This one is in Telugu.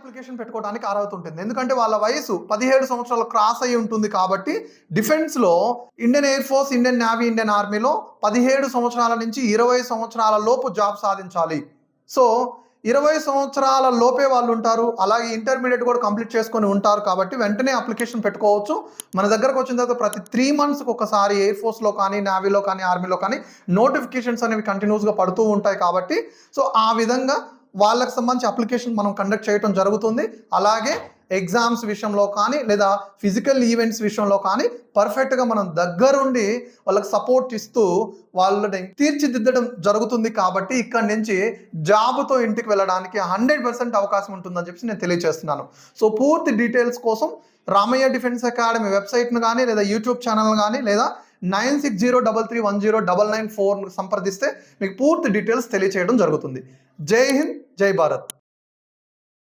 అప్లికేషన్ పెట్టుకోవడానికి అర్హత ఉంటుంది. ఎందుకంటే వాళ్ళ వయసు 17 సంవత్సరాలు క్రాస్ అయి ఉంటుంది కాబట్టి డిఫెన్స్లో Indian air force, Indian navy, Indian ఆర్మీలో 17 సంవత్సరాల నుంచి 20 సంవత్సరాల లోపు జాబ్ సాధించాలి. సో 20 సంవత్సరాల లోపే వాళ్ళు ఉంటారు. అలాగే ఇంటర్మీడియట్ కూడా కంప్లీట్ చేసుకొని ఉంటారు కాబట్టి వెంటనే అప్లికేషన్ పెట్టుకోవచ్చు. మన దగ్గరకు వచ్చిన తర్వాత ప్రతి 3 monthsకి ఒకసారి ఎయిర్ ఫోర్స్లో కానీ, నేవీలో కానీ, ఆర్మీలో కానీ నోటిఫికేషన్స్ అనేవి కంటిన్యూస్గా పడుతూ ఉంటాయి కాబట్టి సో ఆ విధంగా వాళ్ళకి సంబంధించి అప్లికేషన్ మనం కండక్ట్ చేయడం జరుగుతుంది. అలాగే ఎగ్జామ్స్ విషయంలో కానీ లేదా ఫిజికల్ ఈవెంట్స్ విషయంలో కానీ పర్ఫెక్ట్గా మనం దగ్గరుండి వాళ్ళకి సపోర్ట్ ఇస్తూ వాళ్ళని తీర్చిదిద్దడం జరుగుతుంది. కాబట్టి ఇక్కడి నుంచి జాబ్తో ఇంటికి వెళ్ళడానికి 100% అవకాశం ఉంటుందని చెప్పి నేను తెలియజేస్తున్నాను. సో పూర్తి డీటెయిల్స్ కోసం రామయ్య డిఫెన్స్ అకాడమీ వెబ్సైట్ను కానీ లేదా యూట్యూబ్ ఛానల్ కానీ లేదా 9603310994 సంప్రదిస్తే మీకు పూర్తి డీటెయిల్స్ తెలియచేయడం జరుగుతుంది. జై హింద్, జై భారత్.